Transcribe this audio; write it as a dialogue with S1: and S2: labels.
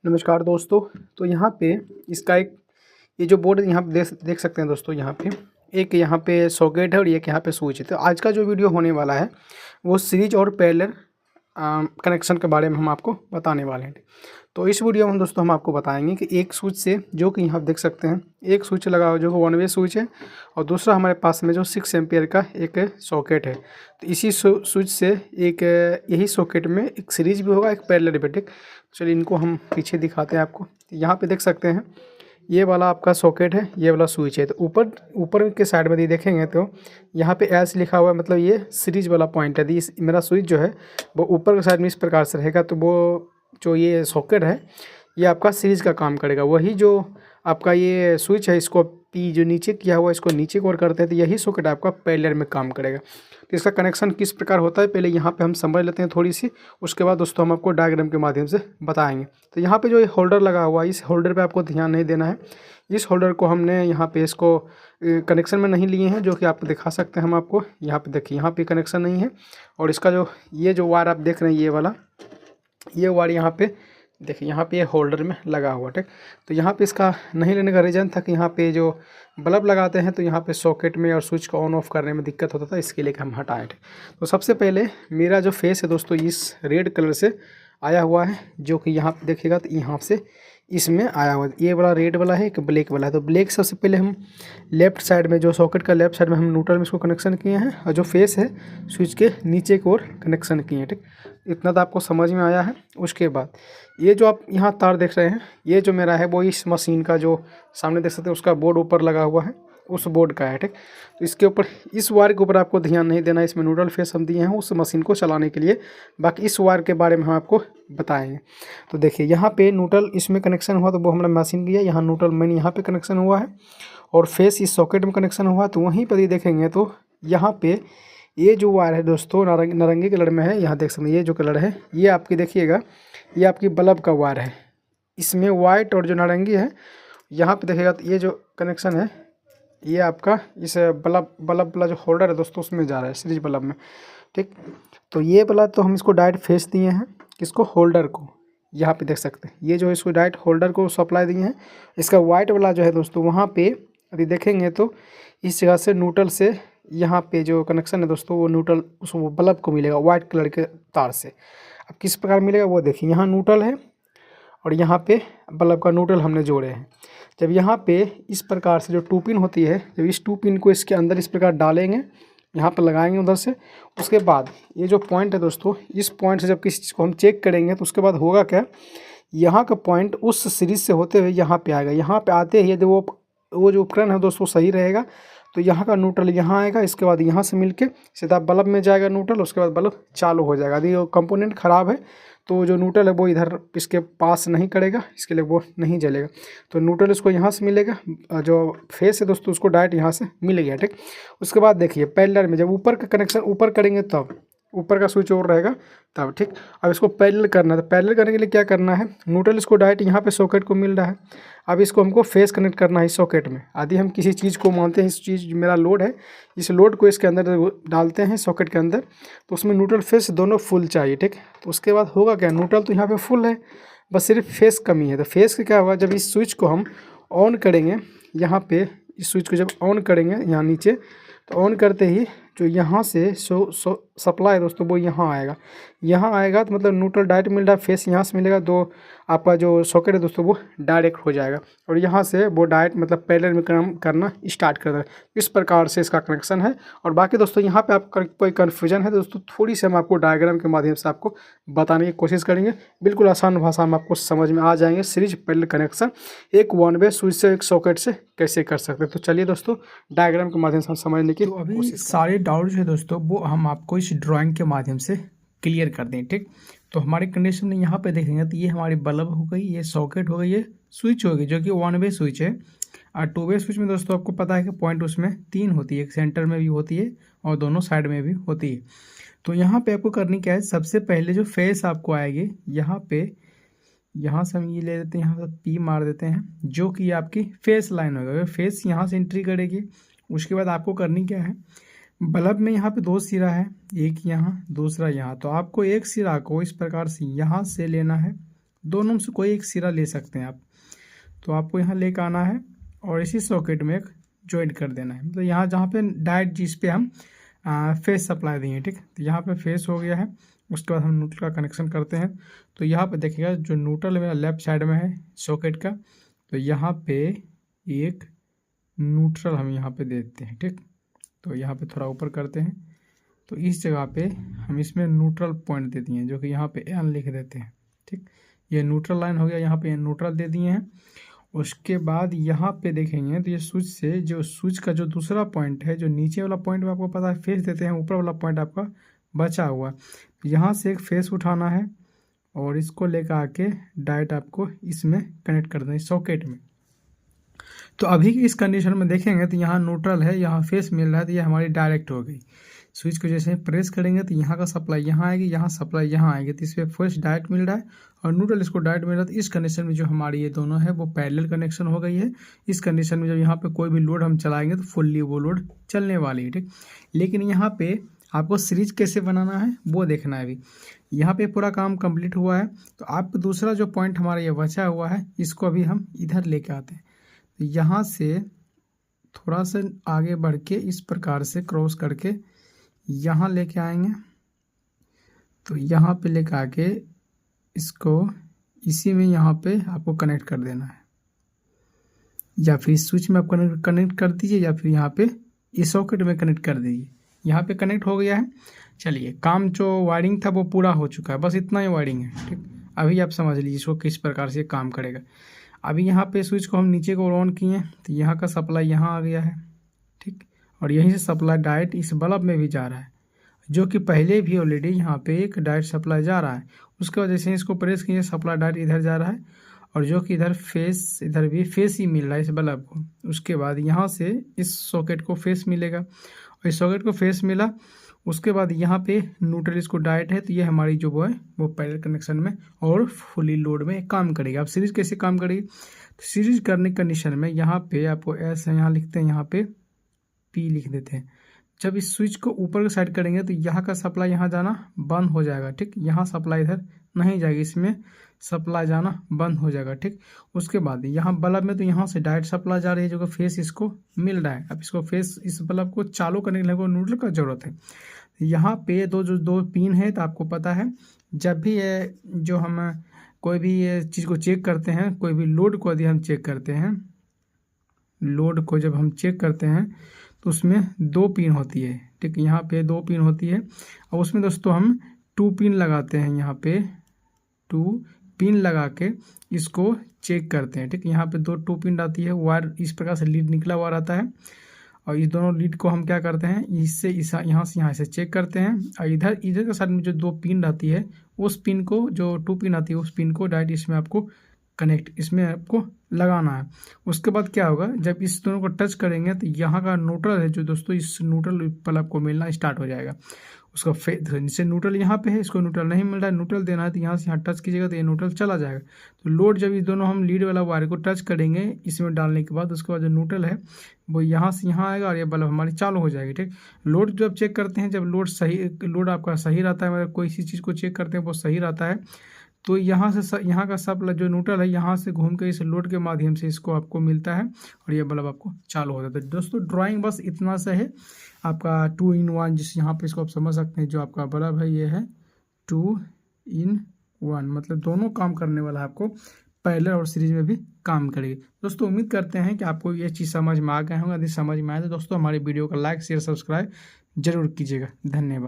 S1: नमस्कार दोस्तों। तो यहाँ पे इसका एक ये जो बोर्ड यहाँ पे देख सकते हैं दोस्तों। यहाँ पे सॉकेट है और एक यहाँ पे स्विच है। तो आज का जो वीडियो होने वाला है वो सीरीज और पैरेलल कनेक्शन के बारे में हम आपको बताने वाले हैं। तो इस वीडियो में दोस्तों हम आपको बताएंगे कि एक स्विच से, जो कि यहाँ देख सकते हैं, एक स्विच लगा हुआ जो कि वन वे स्विच है, और दूसरा हमारे पास में जो 6 एम्पियर का एक सॉकेट है। तो इसी स्विच से एक यही सॉकेट में एक सीरीज भी होगा, एक पैरेलल भी। ठीक, चलिए इनको हम पीछे दिखाते हैं आपको। यहाँ पे देख सकते हैं ये वाला आपका सॉकेट है, ये वाला स्विच है। तो ऊपर के साइड में यदि देखेंगे तो यहाँ पे एस लिखा हुआ है, मतलब ये सीरीज वाला पॉइंट है। मेरा स्विच जो है वो ऊपर के साइड में इस प्रकार से रहेगा। तो वो जो ये सॉकेट है ये आपका सीरीज का काम करेगा। वही जो आपका ये स्विच है, इसको पी जो नीचे किया हुआ है, इसको नीचे को करते हैं, तो यही सॉकेट आपका पैरेलल में काम करेगा। तो इसका कनेक्शन किस प्रकार होता है पहले यहाँ पे हम समझ लेते हैं थोड़ी सी, उसके बाद दोस्तों हम आपको डायग्राम के माध्यम से बताएंगे। तो यहाँ पे जो ये होल्डर लगा हुआ है, इस होल्डर पे आपको ध्यान नहीं देना है। इस होल्डर को हमने यहाँ पे इसको कनेक्शन में नहीं लिए हैं, जो कि आप दिखा सकते हैं हम आपको। यहाँ पे देखिए, यहाँ पे कनेक्शन नहीं है। और इसका जो ये जो वायर आप देख रहे हैं, ये वाला ये वायर यहाँ पे देखिए, यहाँ पे ये होल्डर में लगा हुआ। ठीक, तो यहाँ पे इसका नहीं लेने का रीज़न था कि यहाँ पे जो बल्ब लगाते हैं तो यहाँ पे सॉकेट में और स्विच को ऑन ऑफ करने में दिक्कत होता था, इसके लिए हम हटाए थे। तो सबसे पहले मेरा जो फेस है दोस्तों इस रेड कलर से आया हुआ है, जो कि यहाँ पे देखिएगा तो यहाँ से इसमें आया हुआ है। ये वाला रेड वाला है, एक ब्लैक वाला है। तो ब्लैक सबसे पहले हम लेफ्ट साइड में, जो सॉकेट का लेफ्ट साइड में, हम न्यूट्रल में इसको कनेक्शन किए हैं, और जो फेस है स्विच के नीचे की ओर कनेक्शन किए हैं। ठीक, इतना तो आपको समझ में आया है। उसके बाद ये जो आप यहाँ तार देख रहे हैं, ये जो मेरा है वो इस मशीन का जो सामने देख सकते हैं उसका बोर्ड ऊपर लगा हुआ है, उस बोर्ड का है। ठीक, तो इसके ऊपर, इस वायर के ऊपर आपको ध्यान नहीं देना है। इसमें न्यूट्रल फेस हम दिए हैं उस मशीन को चलाने के लिए। बाकी इस वायर के बारे में हम आपको बताएंगे। तो देखिए, यहाँ पे न्यूट्रल इसमें कनेक्शन हुआ तो वो हमारा मशीन की है। यहाँ न्यूट्रल मेन यहाँ पे कनेक्शन हुआ है, और फेस इस सॉकेट में कनेक्शन हुआ। तो वहीं पर ही देखेंगे तो यहाँ पे ये जो वायर है दोस्तों नारंगी कलर में है। यहाँ देख सकते हैं ये जो कलर है, ये आपकी देखिएगा, ये आपकी बल्ब का वायर है। इसमें वाइट और जो नारंगी है, यहाँ पे देखिएगा तो ये जो कनेक्शन है ये आपका इस बल्ब वाला जो होल्डर है दोस्तों उसमें जा रहा है, सीरीज बल्ब में। ठीक, तो ये वाला तो हम इसको डायरेक्ट फेस दिए हैं, इसको होल्डर को यहाँ पे देख सकते हैं, ये जो इसको डायरेक्ट होल्डर को सप्लाई दिए हैं। इसका वाइट वाला जो है दोस्तों, वहाँ पे यदि देखेंगे तो इस जगह से न्यूट्रल से यहाँ पे जो कनेक्शन है दोस्तों, वो न्यूट्रल उस बल्ब को मिलेगा वाइट कलर के तार से। अब किस प्रकार मिलेगा वो देखिए, यहाँ न्यूट्रल है और यहाँ पे बल्ब का न्यूट्रल हमने जोड़े हैं। जब यहाँ पे इस प्रकार से जो 2 पिन होती है, जब इस 2 पिन को इसके अंदर इस प्रकार डालेंगे, यहाँ पर लगाएंगे उधर से, उसके बाद ये जो पॉइंट है दोस्तों, इस पॉइंट से जब किसी चीज़ को हम चेक करेंगे तो उसके बाद होगा क्या, यहाँ का पॉइंट उस सीरीज से होते हुए यहाँ पे आएगा। यहाँ पे आते ही यदि वो जो उपकरण है दोस्तों सही रहेगा तो यहाँ का न्यूट्रल यहाँ आएगा, इसके बाद यहाँ से मिलके सीधा बल्ब में जाएगा न्यूट्रल, उसके बाद बल्ब चालू हो जाएगा। यदि वो कंपोनेंट ख़राब है तो जो न्यूट्रल है वो इधर इसके पास नहीं करेगा, इसके लिए वो नहीं जलेगा। तो न्यूट्रल इसको यहाँ से मिलेगा, जो फेस है दोस्तों उसको डायरेक्ट यहाँ से मिल गया। ठीक, उसके बाद देखिए पैरेलल में जब ऊपर का कनेक्शन ऊपर करेंगे तब ऊपर का स्विच और रहेगा तब। ठीक, अब इसको पैरेलल करना है। तो पैरेलल करने के लिए क्या करना है, न्यूट्रल इसको डायरेक्ट यहाँ पे सॉकेट को मिल रहा है। अब इसको हमको फेस कनेक्ट करना है इस सॉकेट में। यदि हम किसी चीज़ को मानते हैं, इस चीज़ मेरा लोड है, इस लोड को इसके अंदर डालते हैं सॉकेट के अंदर, तो उसमें न्यूट्रल फेस दोनों फुल चाहिए। ठीक, तो उसके बाद होगा क्या, न्यूट्रल तो यहाँ पे फुल है, बस सिर्फ फेस कमी है। तो फेस का क्या होगा, जब इस स्विच को हम ऑन करेंगे, यहाँ पे इस स्विच को जब ऑन करेंगे यहाँ नीचे, तो ऑन करते ही जो यहाँ से सप्लाई दोस्तों वो यहाँ आएगा तो मतलब न्यूट्रल डायरेक्ट मिल रहा है, फेस यहाँ से मिलेगा, तो आपका जो सॉकेट है दोस्तों वो डायरेक्ट हो जाएगा, और यहाँ से वो डायरेक्ट मतलब पैरेलल में काम करना स्टार्ट कर रहा है। इस प्रकार से इसका कनेक्शन है। और बाकी दोस्तों यहाँ पे आपका कोई कन्फ्यूजन है दोस्तों, थोड़ी सी हम आपको डायग्राम के माध्यम से आपको बताने की कोशिश करेंगे। बिल्कुल आसान भाषा में आपको समझ में आ जाएंगे सीरीज पैरेलल कनेक्शन एक वन वे स्विच से एक सॉकेट से कैसे कर सकते हैं। तो चलिए दोस्तों डायग्राम के माध्यम से हम समझने की कोशिश।
S2: सारे डाउट जो है दोस्तों वो हम आपको इस ड्राइंग के माध्यम से क्लियर कर दें। ठीक, तो हमारे कंडीशन में यहाँ पे देखेंगे तो ये हमारी बल्ब हो गई, ये सॉकेट हो गई, ये स्विच हो गई जो कि वन वे स्विच है। और 2 वे स्विच में दोस्तों आपको पता है कि पॉइंट उसमें 3 होती है, एक सेंटर में भी होती है और दोनों साइड में भी होती है। तो यहाँ पे आपको करनी क्या है, सबसे पहले जो फेस आपको आएगी यहाँ पे, यहाँ से हम ये ले लेते हैं, यहाँ से पी मार देते हैं, जो कि आपकी फेस लाइन होगा। फेस यहाँ से एंट्री करेगी। उसके बाद आपको करनी क्या है, बल्ब में यहाँ पे 2 सिरा है, एक यहाँ दूसरा यहाँ। तो आपको एक सिरा को इस प्रकार से यहाँ से लेना है दोनों में से कोई एक सिरा ले सकते हैं आप। तो आपको यहाँ लेकर आना है और इसी सॉकेट में एक जॉइंट कर देना है। तो यहाँ जहाँ पे डायरेक्ट जिस पे हम फेस सप्लाई देंगे, ठीक। तो यहाँ पे फेस हो गया है, उसके बाद हम न्यूट्रल का कनेक्शन करते हैं। तो यहाँ पे देखिएगा जो न्यूट्रल मेरा लेफ्ट साइड में है सॉकेट का, तो यहाँ पे एक न्यूट्रल हम यहाँ पे देते हैं, ठीक। तो यहाँ पे थोड़ा ऊपर करते हैं, तो इस जगह पे हम इसमें न्यूट्रल पॉइंट दे दिए हैं, जो कि यहाँ पे एन लिख देते हैं, ठीक। ये न्यूट्रल लाइन हो गया, यहाँ पे न्यूट्रल दे दिए हैं। उसके बाद यहाँ पे देखेंगे तो ये स्विच से जो स्विच का जो दूसरा पॉइंट है, जो नीचे वाला पॉइंट आपको पता है फेस देते हैं, ऊपर वाला पॉइंट आपका बचा हुआ, तो यहाँ से एक फेस उठाना है और इसको लेकर आके डायरेक्ट आपको इसमें कनेक्ट कर देना है सॉकेट में। तो अभी इस कंडीशन में देखेंगे तो यहाँ न्यूट्रल है, यहाँ फेस मिल रहा है, तो ये हमारी डायरेक्ट हो गई। स्विच को जैसे प्रेस करेंगे तो यहाँ का सप्लाई यहाँ आएगी, यहाँ सप्लाई यहाँ आएगी, तो इस पर फर्स्ट डायरेक्ट मिल रहा है और न्यूट्रल इसको डायरेक्ट मिल रहा है। तो इस कंडीशन में जो हमारी ये दोनों है वो पैरेलल कनेक्शन हो गई है। इस कंडीशन में जब यहाँ पे कोई भी लोड हम चलाएंगे तो फुल्ली वो लोड चलने वाली है, ठीक। लेकिन यहाँ पे आपको सीरीज कैसे बनाना है वो देखना है। अभी यहाँ पे पूरा काम कंप्लीट हुआ है, तो आप दूसरा जो पॉइंट हमारा ये बचा हुआ है इसको अभी हम इधर लेके आते हैं। तो यहाँ से थोड़ा सा आगे बढ़ के इस प्रकार से क्रॉस करके यहाँ लेके आएंगे। तो यहाँ पे लेके आके इसको इसी में यहाँ पे आपको कनेक्ट कर देना है, या फिर स्विच में आप कनेक्ट कर दीजिए, या फिर यहाँ पे इस सॉकेट में कनेक्ट कर दीजिए। यहाँ पे कनेक्ट हो गया है। चलिए, काम जो वायरिंग था वो पूरा हो चुका है, बस इतना ही वायरिंग है, ठीक। अभी आप समझ लीजिए इसको किस प्रकार से काम करेगा। अभी यहाँ पे स्विच को हम नीचे को ऑन किए हैं, तो यहाँ का सप्लाई यहाँ आ गया है, ठीक। और यहीं से सप्लाई डायरेक्ट इस बल्ब में भी जा रहा है, जो कि पहले भी ऑलरेडी यहाँ पे एक डायरेक्ट सप्लाई जा रहा है। उसके वजह से इसको प्रेस किए सप्लाई डायरेक्ट इधर जा रहा है, और जो कि इधर फेस, इधर भी फेस ही मिल रहा है इस बल्ब को। उसके बाद यहाँ से इस सॉकेट को फेस मिलेगा, और इस सॉकेट को फेस मिला, उसके बाद यहाँ पे न्यूट्रल इसको डायरेक्ट है, तो ये हमारी जो वो है वो पैरेलल कनेक्शन में और फुली लोड में काम करेगी। अब सीरीज कैसे काम करेगी, तो सीरीज करने कंडीशन में यहाँ पे आपको ऐसे यहाँ लिखते हैं, यहाँ पे पी लिख देते हैं। जब इस स्विच को ऊपर की साइड करेंगे तो यहाँ का सप्लाई यहाँ जाना बंद हो जाएगा, ठीक। यहाँ सप्लाई इधर नहीं जाएगी, इसमें सप्लाई जाना बंद हो जाएगा, ठीक। उसके बाद यहाँ बल्ब में तो यहाँ से डायरेक्ट सप्लाई जा रही है, जो कि फेस इसको मिल रहा है। अब इसको फेस इस बल्ब को चालू करने के लिए न्यूट्रल का जरूरत है। यहाँ पे दो पिन है, तो आपको पता है जब भी ये जो हम कोई भी ये चीज़ को चेक करते हैं, कोई भी लोड को यदि हम चेक करते हैं, लोड को जब हम चेक करते हैं तो उसमें 2 पिन होती है, ठीक। यहाँ पे 2 पिन होती है, और उसमें दोस्तों हम 2 पिन लगाते हैं। यहाँ पे 2 पिन लगा के इसको चेक करते हैं, ठीक। यहाँ पे 2 पिन आती है, वायर इस प्रकार से लीड निकला हुआ रहता है, और इस दोनों लीड को हम क्या करते हैं, इससे यहाँ से चेक करते हैं। और इधर के साइड में जो 2 पिन आती है, उस पिन को, जो 2 पिन आती है, उस पिन को डायरेक्ट इसमें आपको इसमें आपको लगाना है। उसके बाद क्या होगा, जब इस दोनों को टच करेंगे तो यहाँ का न्यूट्रल है जो दोस्तों, इस न्यूट्रल पर आपको मिलना स्टार्ट हो जाएगा। उसका जैसे न्यूट्रल यहाँ पे है, इसको न्यूट्रल नहीं मिल रहा है, न्यूट्रल देना है, तो यहाँ से यहाँ टच कीजिएगा तो ये न्यूट्रल चला जाएगा। तो लोड जब ये दोनों हम लीड वाला वायर को टच करेंगे इसमें डालने के बाद, उसके बाद जो न्यूट्रल है वो यहाँ से यहाँ आएगा और ये बल्ब हमारी चालू हो जाएगी, ठीक। लोड जब चेक करते हैं, जब लोड आपका सही रहता है, मतलब कोई सी चीज़ को चेक करते हैं वो सही रहता है, तो यहाँ से यहाँ का सप्लाई जो न्यूट्रल है यहाँ से घूम के इस लोड के माध्यम से इसको आपको मिलता है, और ये बल्ब आपको चालू हो जाता है। दोस्तों ड्राइंग बस इतना सा है आपका 2 in 1, जिस यहाँ पे इसको आप समझ सकते हैं। जो आपका बल्ब है ये है 2 in 1, मतलब दोनों काम करने वाला है, आपको पैरेलल और सीरीज में भी काम करेगी। दोस्तों उम्मीद करते हैं कि आपको ये चीज़ समझ में आ गए होंगे। यदि समझ में आए तो दोस्तों हमारी वीडियो को लाइक शेयर सब्सक्राइब जरूर कीजिएगा। धन्यवाद।